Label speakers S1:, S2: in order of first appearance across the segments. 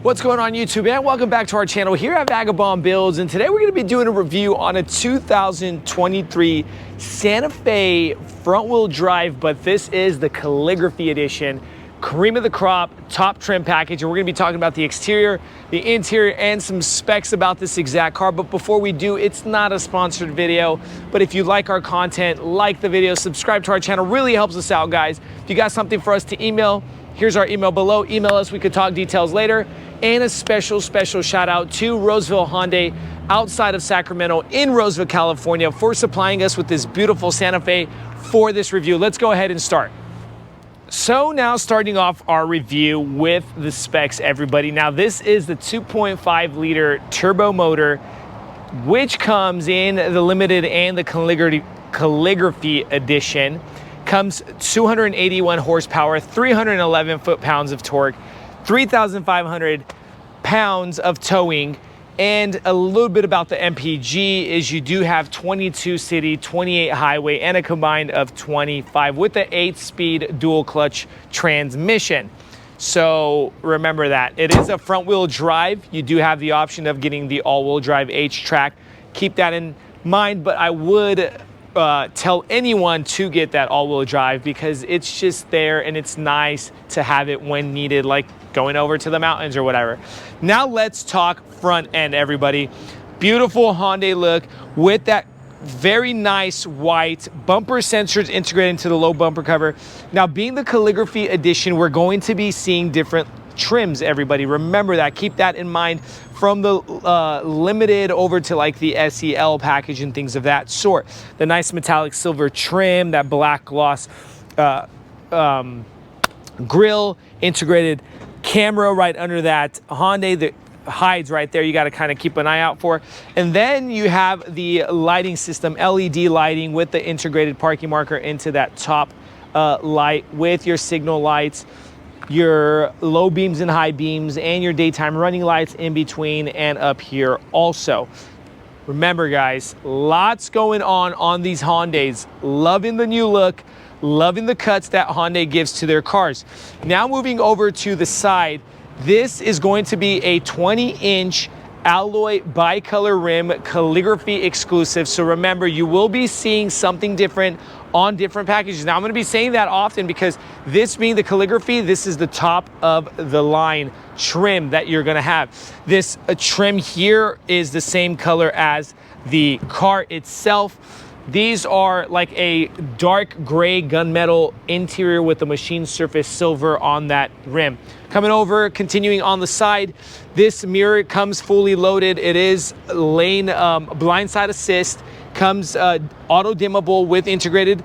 S1: What's going on YouTube, and welcome back to our channel here at Vagabond Builds. And today we're going to be doing a review on a 2023 Santa Fe front wheel drive, but this is the Calligraphy edition, cream of the crop, top trim package. And we're going to be talking about the exterior, the interior, and some specs about this exact car. But before we do, it's not a sponsored video, but if you like our content, like the video, subscribe to our channel, really helps us out, guys. If you got something for us to email, here's our email below. Email us, we could talk details later. And a special shout out to Roseville Hyundai outside of Sacramento in Roseville, California for supplying us with this beautiful Santa Fe for this review. Let's go ahead and start. So now starting off our review with the specs, everybody. Now this is the 2.5 liter turbo motor, which comes in the limited and the Calligraphy edition. Comes 281 horsepower, 311 foot-pounds of torque, 3,500 pounds of towing. And a little bit about the MPG is you do have 22 city, 28 highway, and a combined of 25 with the 8-speed dual clutch transmission. So remember that. It is a front wheel drive. You do have the option of getting the all-wheel drive H-Track. Keep that in mind, but I would tell anyone to get that all-wheel drive because it's just there and it's nice to have it when needed, like going over to the mountains or whatever. Now let's talk front end, everybody. Beautiful Hyundai look with that very nice white bumper sensors integrated into the low bumper cover. Now, being the Calligraphy edition, we're going to be seeing different trims, everybody. Remember that. Keep that in mind from the limited over to like the SEL package and things of that sort. The nice metallic silver trim, that black gloss grill, integrated camera right under that Hyundai that hides right there. You got to kind of keep an eye out for. And then you have the lighting system, LED lighting with the integrated parking marker into that top light with your signal lights, your low beams and high beams, and your daytime running lights in between and up here also. Remember, guys, lots going on these Hyundais. Loving the new look, loving the cuts that Hyundai gives to their cars. Now moving over to the side, this is going to be a 20-inch alloy bicolor rim, Calligraphy exclusive. So remember, you will be seeing something different on different packages. Now I'm going to be saying that often because this being the Calligraphy, this is the top of the line trim that you're going to have. This trim here is the same color as the car itself. These are like a dark gray gunmetal interior with the machine surface silver on that rim. Coming over, continuing on the side, this mirror comes fully loaded. It is lane blind side assist, comes auto dimmable with integrated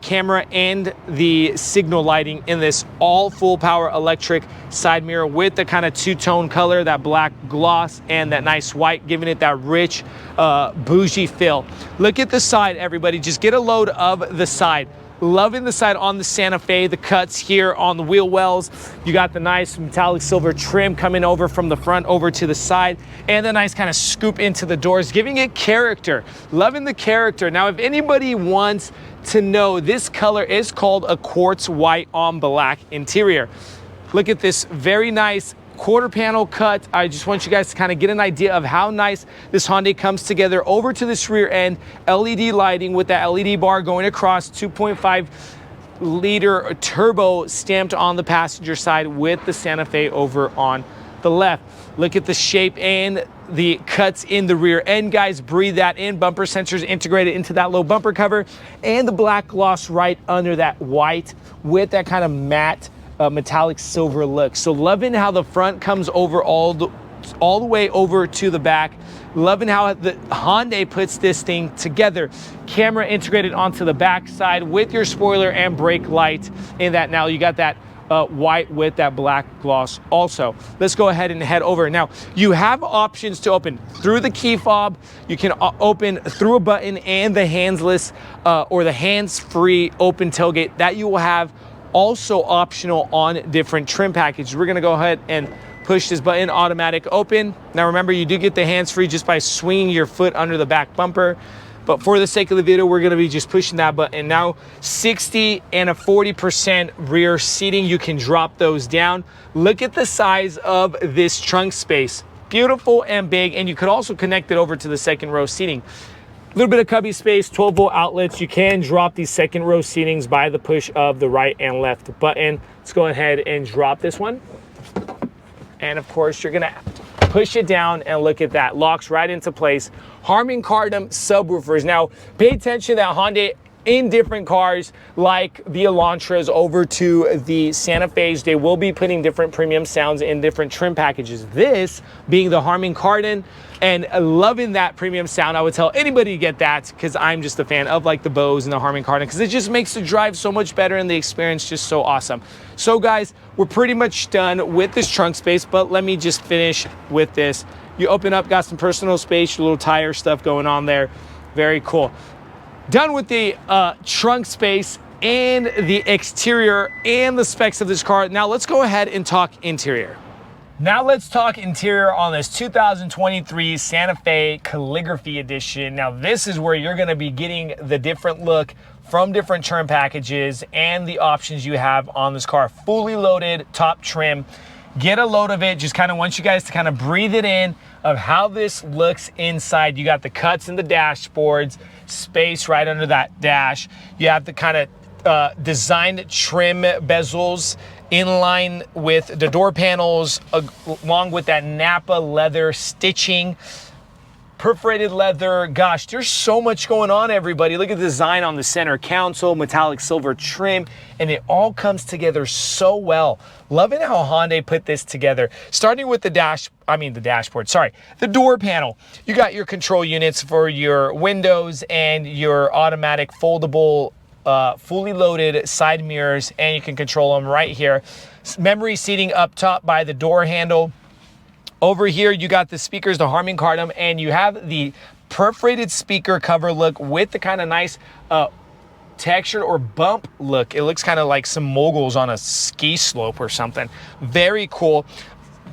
S1: camera and the signal lighting in this all full power electric side mirror with the kind of two-tone color, that black gloss and that nice white, giving it that rich bougie feel. Look at the side, everybody. Just get a load of the side. Loving the side on the Santa Fe, the cuts here on the wheel wells. You got the nice metallic silver trim coming over from the front over to the side, and the nice kind of scoop into the doors, giving it character. Loving the character. Now, if anybody wants to know, this color is called a quartz white on black interior. Look at this very nice quarter panel cut. I just want you guys to kind of get an idea of how nice this Hyundai comes together. Over to this rear end, LED lighting with that LED bar going across, 2.5 liter turbo stamped on the passenger side with the Santa Fe over on the left. Look at the shape and the cuts in the rear end, guys. Breathe that in. Bumper sensors integrated into that low bumper cover, and the black gloss right under that white with that kind of matte metallic silver look. So loving how the front comes over all the way over to the back. Loving how the Hyundai puts this thing together. Camera integrated onto the back side with your spoiler and brake light in that. Now you got that white with that black gloss also. Let's go ahead and head over. Now you have options to open through the key fob. You can open through a button and the handsless or the hands-free open tailgate that you will have also optional on different trim packages. We're gonna go ahead and push this button, automatic open. Now remember, you do get the hands-free just by swinging your foot under the back bumper. but for the sake of the video, we're gonna be just pushing that button. Now, 60 and a 40% rear seating, you can drop those down. Look at the size of this trunk space. Beautiful and big, and you could also connect it over to the second row seating. A little bit of cubby space, 12-volt outlets. You can drop these second row seatings by the push of the right and left button. Let's go ahead and drop this one. And of course, you're gonna push it down, and look at that, locks right into place. Harman Kardon subwoofers. Now, pay attention that Hyundai, in different cars like the Elantras over to the Santa Fe's, they will be putting different premium sounds in different trim packages. This being the Harman Kardon, and loving that premium sound. I would tell anybody to get that, because I'm just a fan of like the Bose and the Harman Kardon, because it just makes the drive so much better and the experience just so awesome. So guys, we're pretty much done with this trunk space, but let me just finish with this. You open up, got some personal space, your little tire stuff going on there. Very cool. Done with the trunk space and the exterior and the specs of this car. Now let's go ahead and talk interior. Now let's talk interior on this 2023 Santa Fe Calligraphy Edition. Now this is where you're gonna be getting the different look from different trim packages and the options you have on this car. Fully loaded, top trim. Get a load of it. Just kind of want you guys to kind of breathe it in of how this looks inside. You got the cuts in the dashboards, space right under that dash. You have the kind of designed trim bezels in line with the door panels, along with that Napa leather stitching, perforated leather. Gosh, there's so much going on, everybody. Look at the design on the center console, metallic silver trim, and it all comes together so well. Loving how Hyundai put this together. Starting with the dashboard, sorry, the door panel. You got your control units for your windows and your automatic foldable fully loaded side mirrors, and you can control them right here. Memory seating up top by the door handle. Over here, you got the speakers, the Harman Kardon, and you have the perforated speaker cover look with the kind of nice textured or bump look. It looks kind of like some moguls on a ski slope or something. Very cool.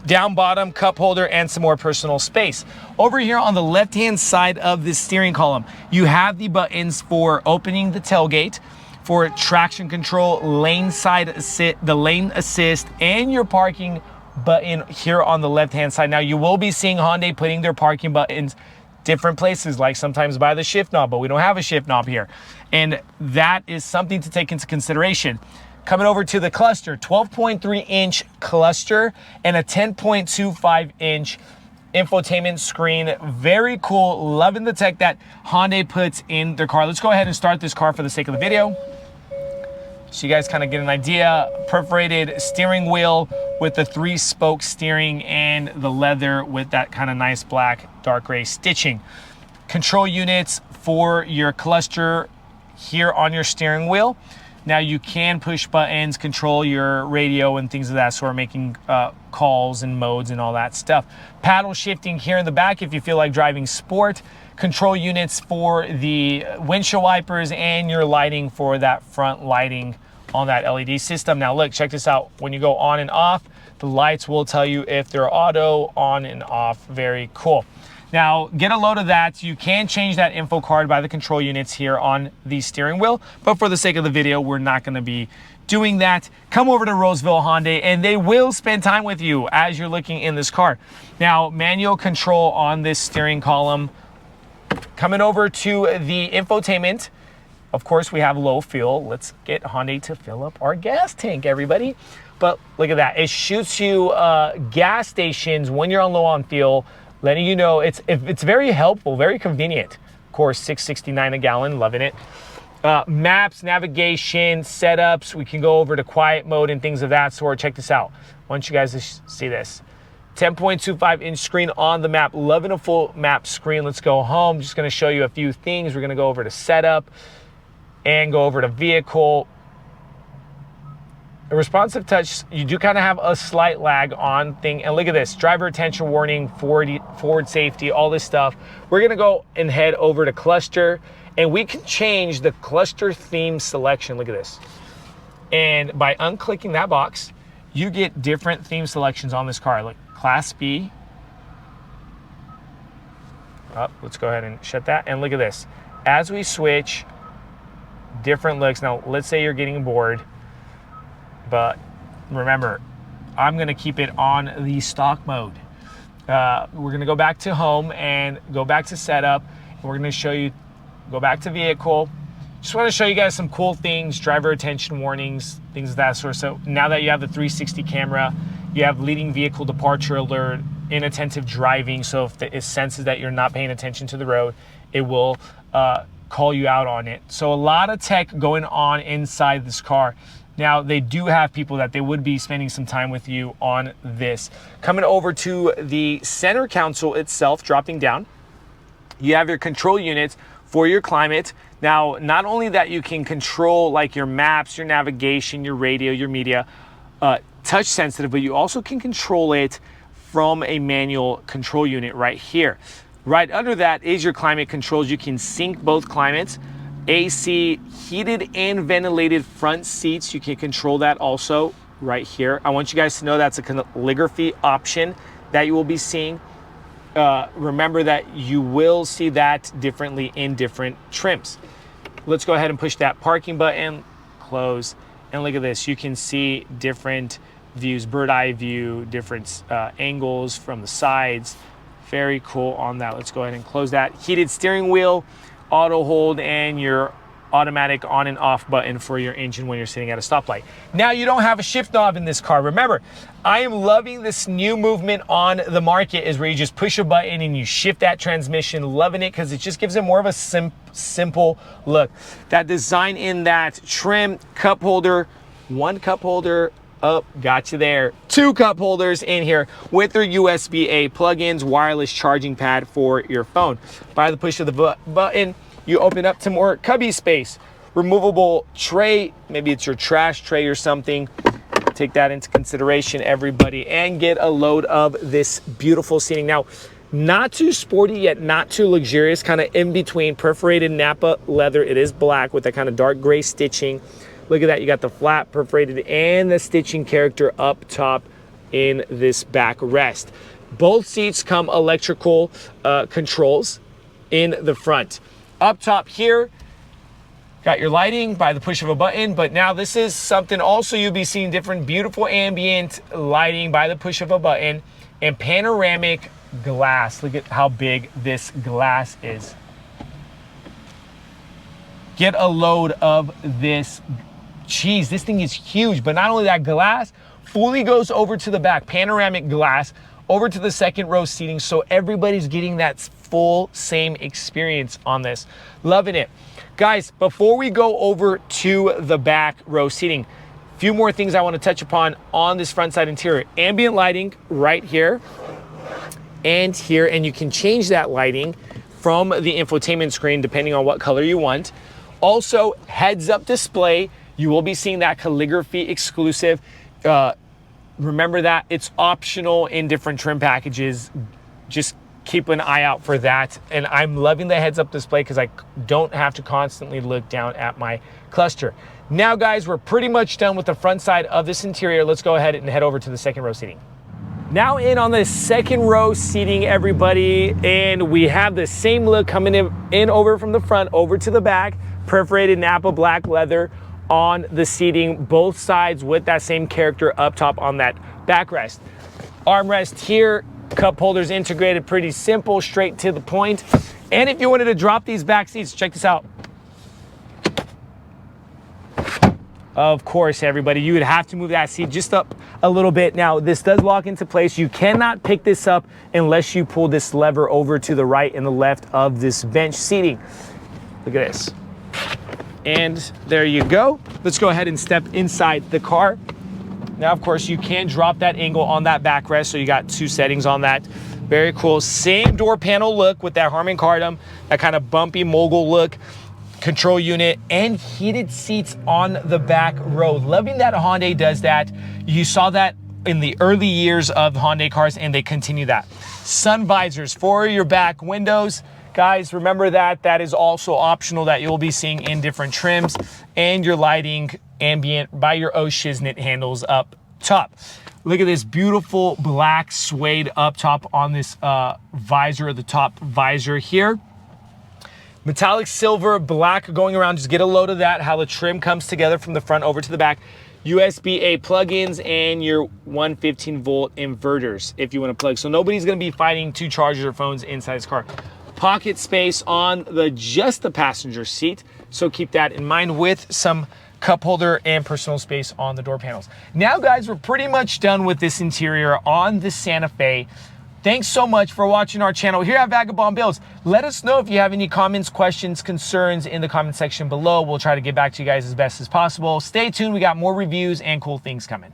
S1: Down bottom, cup holder, and some more personal space. Over here on the left-hand side of this steering column, you have the buttons for opening the tailgate, for traction control, lane assist, and your parking button here on the left-hand side. Now, you will be seeing Hyundai putting their parking buttons different places, like sometimes by the shift knob, but we don't have a shift knob here. And that is something to take into consideration. Coming over to the cluster, 12.3-inch cluster and a 10.25-inch infotainment screen. Very cool. Loving the tech that Hyundai puts in their car. Let's go ahead and start this car for the sake of the video, so you guys kind of get an idea. Perforated steering wheel with the 3-spoke steering and the leather with that kind of nice black, dark gray stitching. Control units for your cluster here on your steering wheel. Now you can push buttons, control your radio and things of that sort, making calls and modes and all that stuff. Paddle shifting here in the back if you feel like driving sport. Control units for the windshield wipers and your lighting for that front lighting on that LED system. Now look, check this out. When you go on and off, the lights will tell you if they're auto, on and off. Very cool. Now, get a load of that. You can change that info card by the control units here on the steering wheel, but for the sake of the video, we're not gonna be doing that. Come over to Roseville Hyundai and they will spend time with you as you're looking in this car. Now, manual control on this steering column. Coming over to the infotainment, of course, we have low fuel. Let's get Hyundai to fill up our gas tank, everybody. But look at that. It shoots you gas stations when you're on low on fuel, letting you know it's very helpful, very convenient. Of course, $6.69 a gallon, loving it. Maps, navigation, setups. We can go over to quiet mode and things of that sort. Check this out. I want you guys to see this. 10.25-inch screen on the map. Loving a full map screen. Let's go home. Just going to show you a few things. We're going to go over to setup and go over to vehicle. A responsive touch, you do kind of have a slight lag on thing. And look at this, driver attention warning, forward safety, all this stuff. We're gonna go and head over to cluster, and we can change the cluster theme selection. Look at this. And by unclicking that box, you get different theme selections on this car. Like Class B. Oh, let's go ahead and shut that. And look at this. as we switch different looks. Now, let's say you're getting bored, but remember, I'm gonna keep it on the stock mode. We're gonna go back to home and go back to setup. And we're gonna show you, go back to vehicle. Just wanna show you guys some cool things, driver attention warnings, things of that sort. So now that you have the 360 camera, you have leading vehicle departure alert, inattentive driving. So if it senses that you're not paying attention to the road, it will call you out on it. So a lot of tech going on inside this car. Now, they do have people that they would be spending some time with you on this. Coming over to the center console itself, dropping down, you have your control units for your climate. Now, not only that you can control like your maps, your navigation, your radio, your media, touch sensitive, but you also can control it from a manual control unit right here. Right under that is your climate controls. You can sync both climates. AC, heated and ventilated front seats. You can control that also right here. I want you guys to know that's a calligraphy option that you will be seeing. Remember that you will see that differently in different trims. Let's go ahead and push that parking button, close, and look at this. You can see different views, bird eye view, different angles from the sides. Very cool on that. Let's go ahead and close that. Heated steering wheel, auto hold, and your automatic on and off button for your engine when you're sitting at a stoplight. Now, you don't have a shift knob in this car. Remember, I am loving this new movement on the market is where you just push a button and you shift that transmission. Loving it because it just gives it more of a simple look. That design in that trim, cup holder, one cup holder, oh, got you there. Two cup holders in here with their USB-A plugins, wireless charging pad for your phone. By the push of the button, you open up to more cubby space. Removable tray, maybe it's your trash tray or something. Take that into consideration, everybody, and get a load of this beautiful seating. Now, not too sporty yet not too luxurious, kind of in between. Perforated Napa leather. It is black with that kind of dark gray stitching. Look at that, you got the flat perforated and the stitching character up top in this backrest. Both seats come electrical controls in the front. Up top here, got your lighting by the push of a button, but now this is something also you'll be seeing different beautiful ambient lighting by the push of a button and panoramic glass. Look at how big this glass is. Get a load of this. Geez, this thing is huge, but not only that, glass fully goes over to the back, panoramic glass over to the second row seating, so everybody's getting that full same experience on this. Loving it. Guys, before we go over to the back row seating, a few more things I want to touch upon on this front side interior. Ambient lighting right here and here, and you can change that lighting from the infotainment screen depending on what color you want. Also, heads-up display. You will be seeing that calligraphy exclusive. Remember that it's optional in different trim packages. Just keep an eye out for that. And I'm loving the heads-up display because I don't have to constantly look down at my cluster. Now, guys, we're pretty much done with the front side of this interior. Let's go ahead and head over to the second row seating. Now in on the second row seating, everybody, and we have the same look coming in over from the front over to the back. Perforated Napa black leather on the seating, both sides with that same character up top on that backrest. Armrest here, cup holders integrated, pretty simple, straight to the point. And if you wanted to drop these back seats, check this out. Of course, everybody, you would have to move that seat just up a little bit. Now, this does lock into place. You cannot pick this up unless you pull this lever over to the right and the left of this bench seating. Look at this. And there you go. Let's go ahead and step inside the car. Now, of course, you can drop that angle on that backrest, so you got two settings on that. Very cool. Same door panel look with that Harman Kardon, that kind of bumpy mogul look. Control unit and heated seats on the back row. Loving that Hyundai does that. You saw that in the early years of Hyundai cars, and they continue that. Sun visors for your back windows. Guys, remember that is also optional that you'll be seeing in different trims, and your lighting ambient by your O Shiznit handles up top. Look at this beautiful black suede up top on this visor, the top visor here. Metallic silver, black going around. Just get a load of that, how the trim comes together from the front over to the back. USB-A plugins and your 115-volt inverters if you want to plug. So nobody's going to be fighting two chargers or phones inside this car. Pocket space on just the passenger seat. So keep that in mind, with some cup holder and personal space on the door panels. Now, guys, we're pretty much done with this interior on the Santa Fe. Thanks so much for watching our channel here at Vagabond Builds. Let us know if you have any comments, questions, concerns in the comment section below. We'll try to get back to you guys as best as possible. Stay tuned. We got more reviews and cool things coming.